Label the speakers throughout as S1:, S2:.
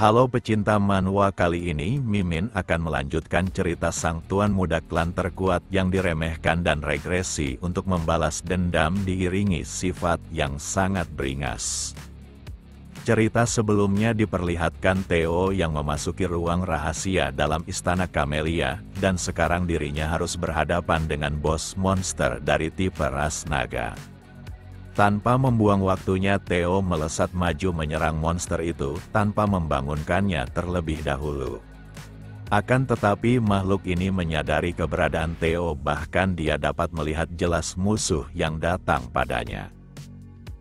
S1: Halo pecinta manhwa, kali ini Mimin akan melanjutkan cerita sang tuan muda klan terkuat yang diremehkan dan regresi untuk membalas dendam diiringi sifat yang sangat beringas. Cerita sebelumnya diperlihatkan Theo yang memasuki ruang rahasia dalam istana Camellia, dan sekarang dirinya harus berhadapan dengan bos monster dari tipe ras naga. Tanpa membuang waktunya, Theo melesat maju menyerang monster itu tanpa membangunkannya terlebih dahulu. Akan tetapi makhluk ini menyadari keberadaan Theo, bahkan dia dapat melihat jelas musuh yang datang padanya.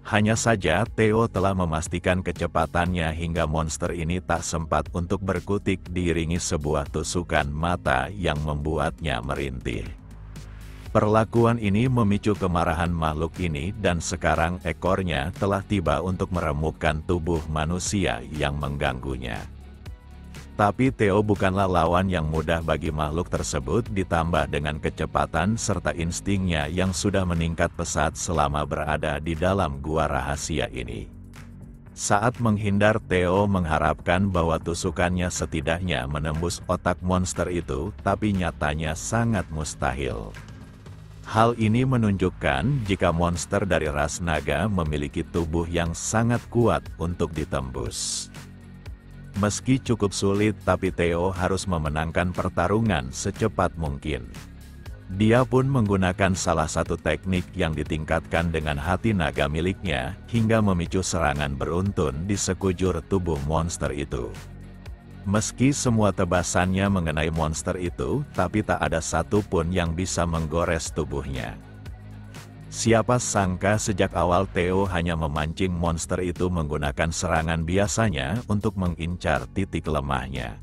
S1: Hanya saja Theo telah memastikan kecepatannya hingga monster ini tak sempat untuk berkutik diiringi sebuah tusukan mata yang membuatnya merintih. Perlakuan ini memicu kemarahan makhluk ini dan sekarang ekornya telah tiba untuk meremukkan tubuh manusia yang mengganggunya. Tapi Theo bukanlah lawan yang mudah bagi makhluk tersebut, ditambah dengan kecepatan serta instingnya yang sudah meningkat pesat selama berada di dalam gua rahasia ini. Saat menghindar, Theo mengharapkan bahwa tusukannya setidaknya menembus otak monster itu, tapi nyatanya sangat mustahil. Hal ini menunjukkan jika monster dari ras naga memiliki tubuh yang sangat kuat untuk ditembus. Meski cukup sulit, tapi Theo harus memenangkan pertarungan secepat mungkin. Dia pun menggunakan salah satu teknik yang ditingkatkan dengan hati naga miliknya, hingga memicu serangan beruntun di sekujur tubuh monster itu. Meski semua tebasannya mengenai monster itu, tapi tak ada satupun yang bisa menggores tubuhnya. Siapa sangka sejak awal Theo hanya memancing monster itu menggunakan serangan biasanya untuk mengincar titik lemahnya.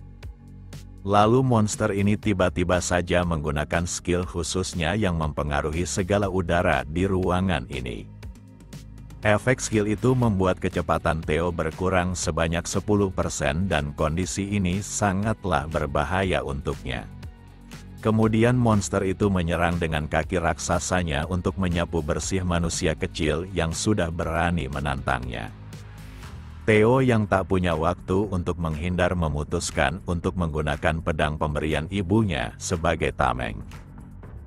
S1: Lalu monster ini tiba-tiba saja menggunakan skill khususnya yang mempengaruhi segala udara di ruangan ini. Efek skill itu membuat kecepatan Theo berkurang sebanyak 10% dan kondisi ini sangatlah berbahaya untuknya. Kemudian monster itu menyerang dengan kaki raksasanya untuk menyapu bersih manusia kecil yang sudah berani menantangnya. Theo yang tak punya waktu untuk menghindar memutuskan untuk menggunakan pedang pemberian ibunya sebagai tameng.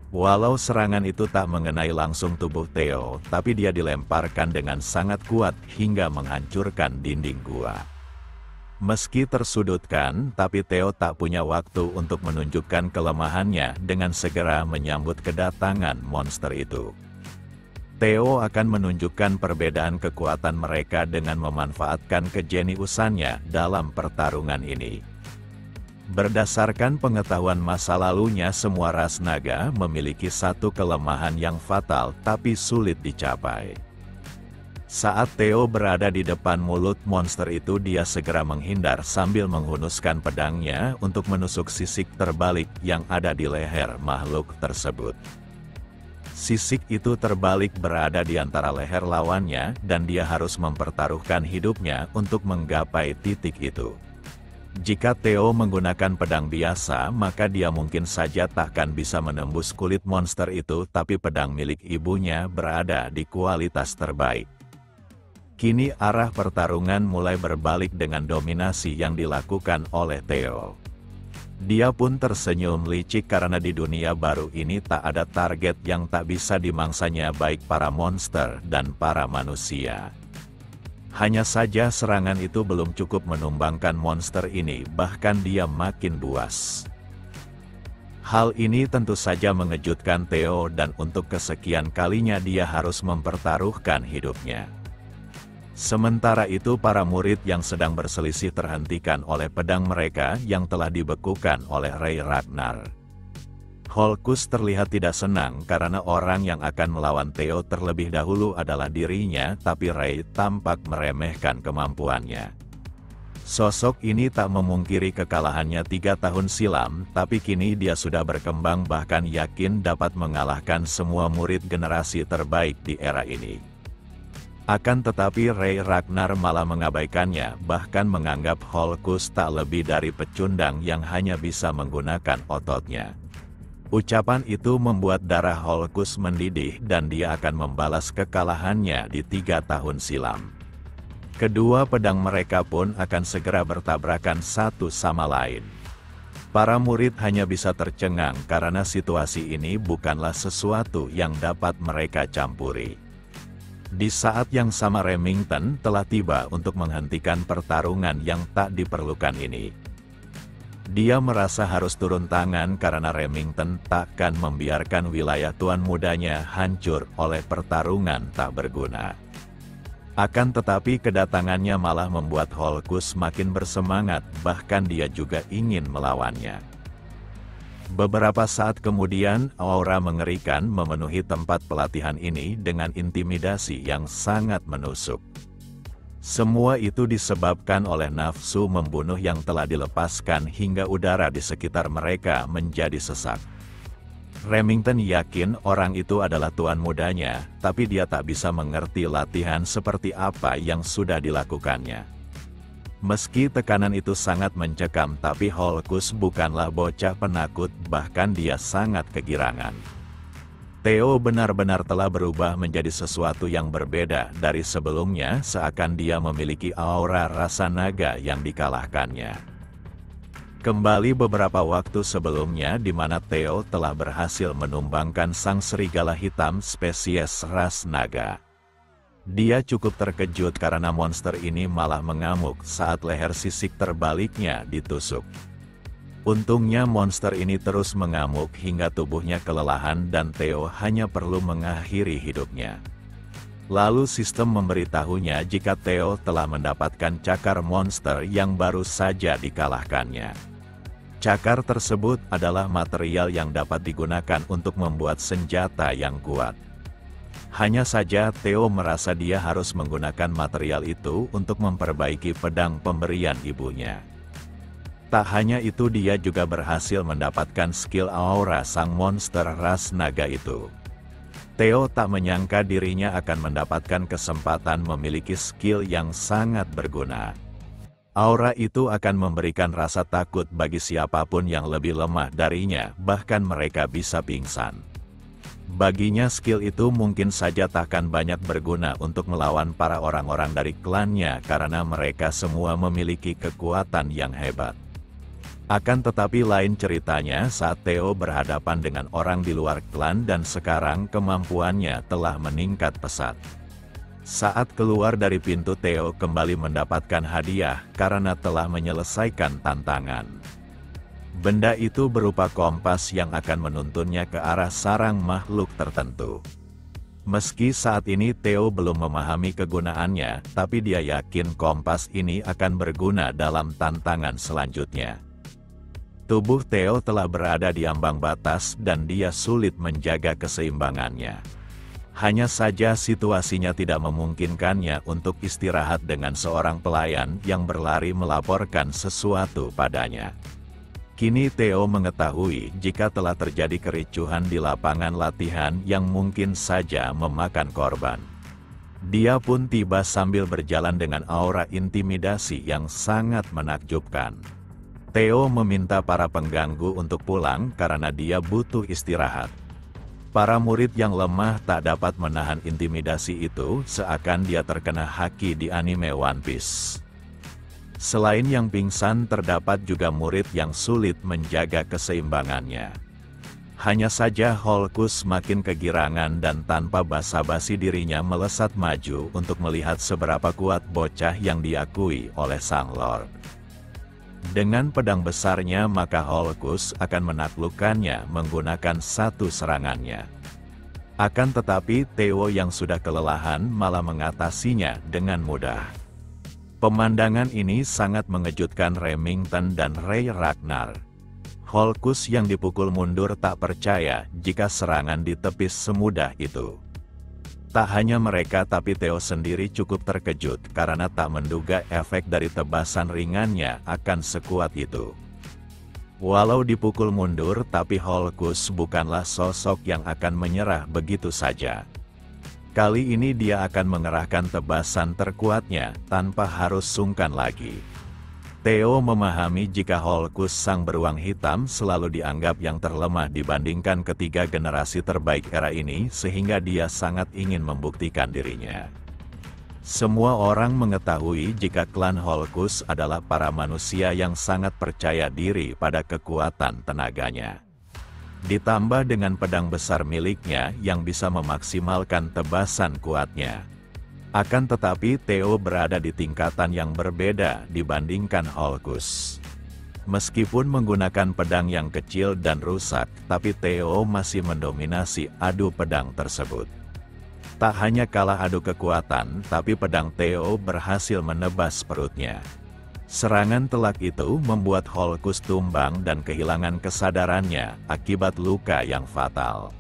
S1: Walau serangan itu tak mengenai langsung tubuh Theo, tapi dia dilemparkan dengan sangat kuat hingga menghancurkan dinding gua. Meski tersudutkan, tapi Theo tak punya waktu untuk menunjukkan kelemahannya dengan segera menyambut kedatangan monster itu. Theo akan menunjukkan perbedaan kekuatan mereka dengan memanfaatkan kejeniusannya dalam pertarungan ini. Berdasarkan pengetahuan masa lalunya, semua ras naga memiliki satu kelemahan yang fatal tapi sulit dicapai. Saat Theo berada di depan mulut monster itu, dia segera menghindar sambil menghunuskan pedangnya untuk menusuk sisik terbalik yang ada di leher makhluk tersebut. Sisik itu terbalik berada di antara leher lawannya dan dia harus mempertaruhkan hidupnya untuk menggapai titik itu. Jika Theo menggunakan pedang biasa, maka dia mungkin saja takkan bisa menembus kulit monster itu, tapi pedang milik ibunya berada di kualitas terbaik. Kini arah pertarungan mulai berbalik dengan dominasi yang dilakukan oleh Theo. Dia pun tersenyum licik karena di dunia baru ini tak ada target yang tak bisa dimangsanya, baik para monster dan para manusia. Hanya saja serangan itu belum cukup menumbangkan monster ini, bahkan dia makin buas. Hal ini tentu saja mengejutkan Theo dan untuk kesekian kalinya dia harus mempertaruhkan hidupnya. Sementara itu para murid yang sedang berselisih terhentikan oleh pedang mereka yang telah dibekukan oleh Ray Ragnar. Holkus terlihat tidak senang karena orang yang akan melawan Theo terlebih dahulu adalah dirinya, tapi Ray tampak meremehkan kemampuannya. Sosok ini tak memungkiri kekalahannya 3 tahun silam, tapi kini dia sudah berkembang bahkan yakin dapat mengalahkan semua murid generasi terbaik di era ini. Akan tetapi Ray Ragnar malah mengabaikannya, bahkan menganggap Holkus tak lebih dari pecundang yang hanya bisa menggunakan ototnya. Ucapan itu membuat darah Holkus mendidih dan dia akan membalas kekalahannya di 3 tahun silam. Kedua pedang mereka pun akan segera bertabrakan satu sama lain. Para murid hanya bisa tercengang karena situasi ini bukanlah sesuatu yang dapat mereka campuri. Di saat yang sama Remington telah tiba untuk menghentikan pertarungan yang tak diperlukan ini. Dia merasa harus turun tangan karena Remington takkan membiarkan wilayah tuan mudanya hancur oleh pertarungan tak berguna. Akan tetapi kedatangannya malah membuat Holkus makin bersemangat, bahkan dia juga ingin melawannya. Beberapa saat kemudian, aura mengerikan memenuhi tempat pelatihan ini dengan intimidasi yang sangat menusuk. Semua itu disebabkan oleh nafsu membunuh yang telah dilepaskan hingga udara di sekitar mereka menjadi sesak. Remington yakin orang itu adalah tuan mudanya, tapi dia tak bisa mengerti latihan seperti apa yang sudah dilakukannya. Meski tekanan itu sangat mencekam, tapi Holkus bukanlah bocah penakut, bahkan dia sangat kegirangan. Theo benar-benar telah berubah menjadi sesuatu yang berbeda dari sebelumnya, seakan dia memiliki aura rasa naga yang dikalahkannya. Kembali beberapa waktu sebelumnya di mana Theo telah berhasil menumbangkan sang serigala hitam spesies ras naga. Dia cukup terkejut karena monster ini malah mengamuk saat leher sisik terbaliknya ditusuk. Untungnya monster ini terus mengamuk hingga tubuhnya kelelahan dan Theo hanya perlu mengakhiri hidupnya. Lalu sistem memberitahunya jika Theo telah mendapatkan cakar monster yang baru saja dikalahkannya. Cakar tersebut adalah material yang dapat digunakan untuk membuat senjata yang kuat. Hanya saja Theo merasa dia harus menggunakan material itu untuk memperbaiki pedang pemberian ibunya. Tak hanya itu, dia juga berhasil mendapatkan skill aura sang monster ras naga itu. Theo tak menyangka dirinya akan mendapatkan kesempatan memiliki skill yang sangat berguna. Aura itu akan memberikan rasa takut bagi siapapun yang lebih lemah darinya, bahkan mereka bisa pingsan. Baginya skill itu mungkin saja takkan banyak berguna untuk melawan para orang-orang dari klannya karena mereka semua memiliki kekuatan yang hebat. Akan tetapi lain ceritanya saat Theo berhadapan dengan orang di luar klan dan sekarang kemampuannya telah meningkat pesat. Saat keluar dari pintu Theo kembali mendapatkan hadiah karena telah menyelesaikan tantangan. Benda itu berupa kompas yang akan menuntunnya ke arah sarang makhluk tertentu. Meski saat ini Theo belum memahami kegunaannya, tapi dia yakin kompas ini akan berguna dalam tantangan selanjutnya. Tubuh Theo telah berada di ambang batas dan dia sulit menjaga keseimbangannya. Hanya saja situasinya tidak memungkinkannya untuk istirahat dengan seorang pelayan yang berlari melaporkan sesuatu padanya. Kini Theo mengetahui jika telah terjadi kericuhan di lapangan latihan yang mungkin saja memakan korban. Dia pun tiba sambil berjalan dengan aura intimidasi yang sangat menakjubkan. Theo meminta para pengganggu untuk pulang karena dia butuh istirahat. Para murid yang lemah tak dapat menahan intimidasi itu, seakan dia terkena haki di anime One Piece. Selain yang pingsan, terdapat juga murid yang sulit menjaga keseimbangannya. Hanya saja Holkus makin kegirangan dan tanpa basa-basi dirinya melesat maju untuk melihat seberapa kuat bocah yang diakui oleh Sang Lord. Dengan pedang besarnya maka Holkus akan menaklukkannya menggunakan satu serangannya. Akan tetapi Theo yang sudah kelelahan malah mengatasinya dengan mudah. Pemandangan ini sangat mengejutkan Remington dan Ray Ragnar. Holkus yang dipukul mundur tak percaya jika serangan ditepis semudah itu. Tak hanya mereka tapi Theo sendiri cukup terkejut karena tak menduga efek dari tebasan ringannya akan sekuat itu. Walau dipukul mundur tapi Holkus bukanlah sosok yang akan menyerah begitu saja. Kali ini dia akan mengerahkan tebasan terkuatnya tanpa harus sungkan lagi. Theo memahami jika Holkus sang beruang hitam selalu dianggap yang terlemah dibandingkan ketiga generasi terbaik era ini sehingga dia sangat ingin membuktikan dirinya. Semua orang mengetahui jika klan Holkus adalah para manusia yang sangat percaya diri pada kekuatan tenaganya. Ditambah dengan pedang besar miliknya yang bisa memaksimalkan tebasan kuatnya. Akan tetapi Theo berada di tingkatan yang berbeda dibandingkan Holkus. Meskipun menggunakan pedang yang kecil dan rusak, tapi Theo masih mendominasi adu pedang tersebut. Tak hanya kalah adu kekuatan, tapi pedang Theo berhasil menebas perutnya. Serangan telak itu membuat Holkus tumbang dan kehilangan kesadarannya akibat luka yang fatal.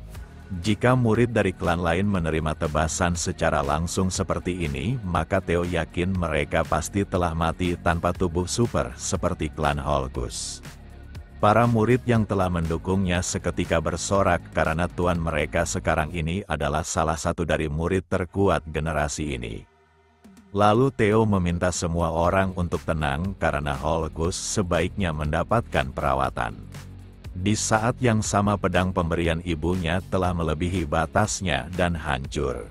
S1: Jika murid dari klan lain menerima tebasan secara langsung seperti ini, maka Theo yakin mereka pasti telah mati tanpa tubuh super seperti klan Holkus. Para murid yang telah mendukungnya seketika bersorak karena tuan mereka sekarang ini adalah salah satu dari murid terkuat generasi ini. Lalu Theo meminta semua orang untuk tenang karena Holkus sebaiknya mendapatkan perawatan. Di saat yang sama pedang pemberian ibunya telah melebihi batasnya dan hancur.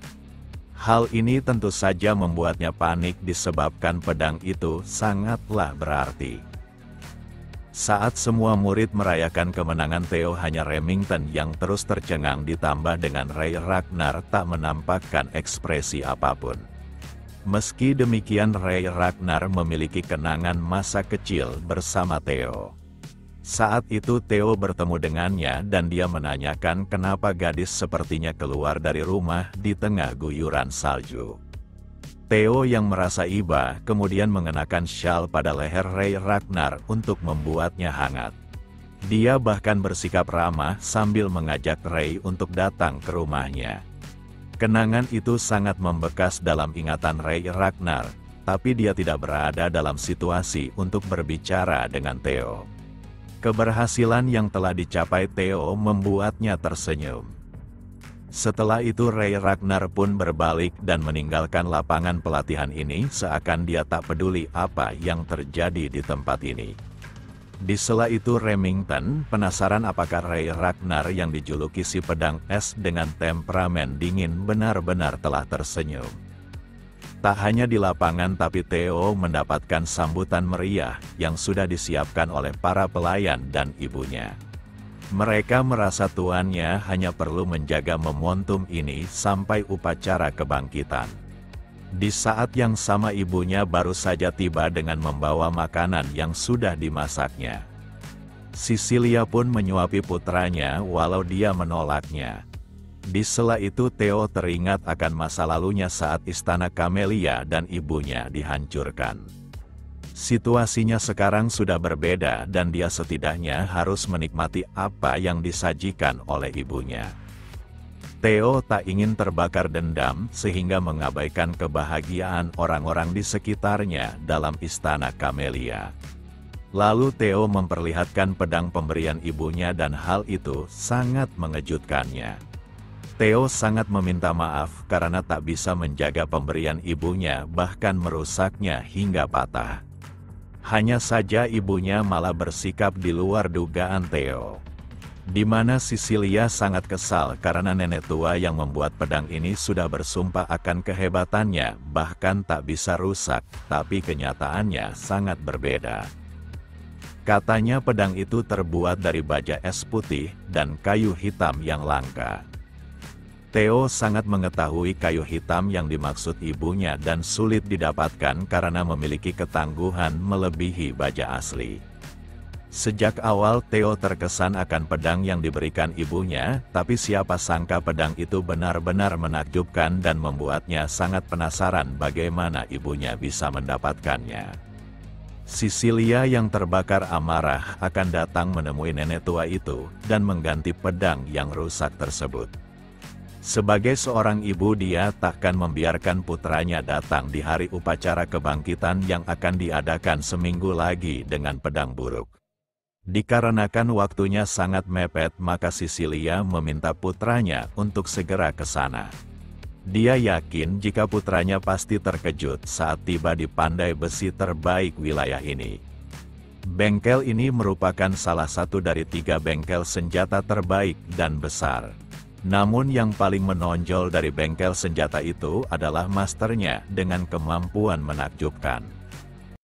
S1: Hal ini tentu saja membuatnya panik disebabkan pedang itu sangatlah berarti. Saat semua murid merayakan kemenangan Theo, hanya Remington yang terus tercengang ditambah dengan Ray Ragnar tak menampakkan ekspresi apapun. Meski demikian Ray Ragnar memiliki kenangan masa kecil bersama Theo. Saat itu Theo bertemu dengannya dan dia menanyakan kenapa gadis sepertinya keluar dari rumah di tengah guyuran salju. Theo yang merasa iba kemudian mengenakan syal pada leher Ray Ragnar untuk membuatnya hangat. Dia bahkan bersikap ramah sambil mengajak Ray untuk datang ke rumahnya. Kenangan itu sangat membekas dalam ingatan Ray Ragnar, tapi dia tidak berada dalam situasi untuk berbicara dengan Theo. Keberhasilan yang telah dicapai Theo membuatnya tersenyum. Setelah itu Ray Ragnar pun berbalik dan meninggalkan lapangan pelatihan ini seakan dia tak peduli apa yang terjadi di tempat ini. Di sela itu Remington penasaran apakah Ray Ragnar yang dijuluki si pedang es dengan temperamen dingin benar-benar telah tersenyum. Tak hanya di lapangan tapi Theo mendapatkan sambutan meriah yang sudah disiapkan oleh para pelayan dan ibunya. Mereka merasa tuannya hanya perlu menjaga momentum ini sampai upacara kebangkitan. Di saat yang sama ibunya baru saja tiba dengan membawa makanan yang sudah dimasaknya. Cecilia pun menyuapi putranya walau dia menolaknya. Di sela itu Theo teringat akan masa lalunya saat istana Camellia dan ibunya dihancurkan. Situasinya sekarang sudah berbeda dan dia setidaknya harus menikmati apa yang disajikan oleh ibunya. Theo tak ingin terbakar dendam sehingga mengabaikan kebahagiaan orang-orang di sekitarnya dalam istana Camellia. Lalu Theo memperlihatkan pedang pemberian ibunya dan hal itu sangat mengejutkannya. Theo sangat meminta maaf karena tak bisa menjaga pemberian ibunya bahkan merusaknya hingga patah. Hanya saja ibunya malah bersikap di luar dugaan Theo. Di mana Cecilia sangat kesal karena nenek tua yang membuat pedang ini sudah bersumpah akan kehebatannya bahkan tak bisa rusak, tapi kenyataannya sangat berbeda. Katanya pedang itu terbuat dari baja es putih dan kayu hitam yang langka. Theo sangat mengetahui kayu hitam yang dimaksud ibunya dan sulit didapatkan karena memiliki ketangguhan melebihi baja asli. Sejak awal Theo terkesan akan pedang yang diberikan ibunya, tapi siapa sangka pedang itu benar-benar menakjubkan dan membuatnya sangat penasaran bagaimana ibunya bisa mendapatkannya. Cecilia yang terbakar amarah akan datang menemui nenek tua itu dan mengganti pedang yang rusak tersebut. Sebagai seorang ibu dia takkan membiarkan putranya datang di hari upacara kebangkitan yang akan diadakan seminggu lagi dengan pedang buruk. Dikarenakan waktunya sangat mepet maka Cecilia meminta putranya untuk segera ke sana. Dia yakin jika putranya pasti terkejut saat tiba di pandai besi terbaik wilayah ini. Bengkel ini merupakan salah satu dari 3 bengkel senjata terbaik dan besar. Namun yang paling menonjol dari bengkel senjata itu adalah masternya dengan kemampuan menakjubkan.